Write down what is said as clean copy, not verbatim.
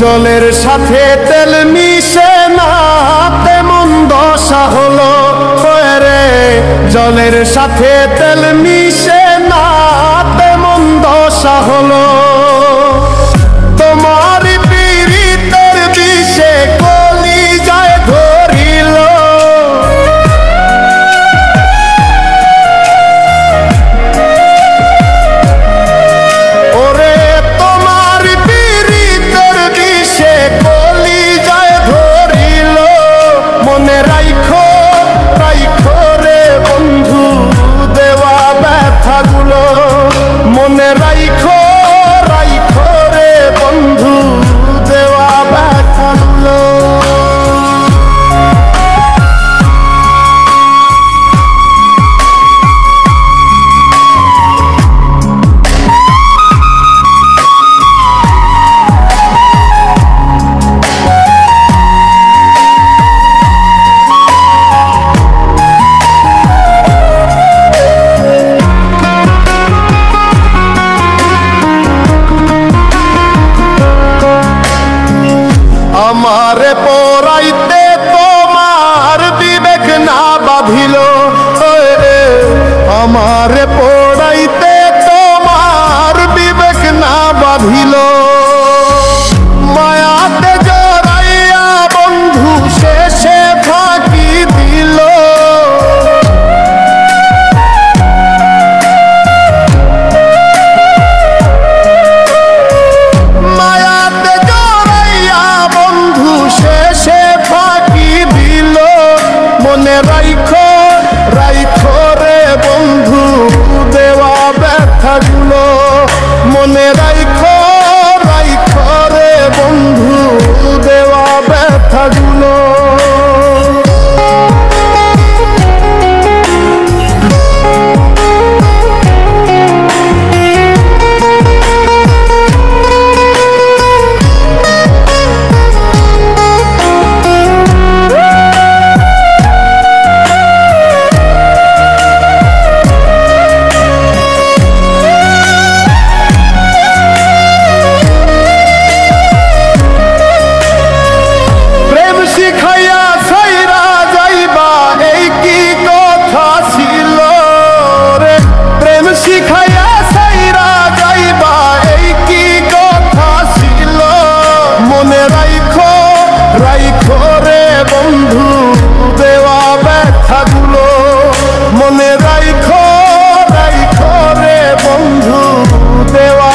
জলের সাথে তেল মিশে না তেমন দশা হলো রে। জলের সাথে তেল মিশে না তেমন দশা হলো। তোমার পীড়িতের বিষে কলিজায় ধরিল। ওরে তোমার পীড়িতের বিষে কলিজায় ধরিল। মনে রাইখো রাইখো রে বন্ধু দেওয়া ব্যথাগুলো। মনে রাইখো রাইখো রে বন্ধু দেওয়া ব্যথাগুলো। আমারে পড়াইতে তোমার বিবেক না বাঁধিল। আমারে পড়াইতে তোমার বিবেক না বাঁধিল। মায়াতে জড়াইয়া বন্ধু শেষে ফাঁকি দিল। মায়াতে জড়াইয়া বন্ধু শেষে ফাঁকি দিল। মনে রাইখো রাইখো রে বন্ধু দেওয়া ব্যথাগুলো। মনে রাইখো রাইখো রে বন্ধু দেওয়া ব্যথাগুলো। শিখাইয়া ছাইরা যাইবা এই কি কথা ছিল রে। প্রেম শিখাইয়া ছাইরা যাইবা এই কি কথা ছিল। মনে রাইখো রাইখো রে বন্ধু দেওয়া ব্যথাগুলো। মনে রাইখো রাইখো রে বন্ধু দেওয়া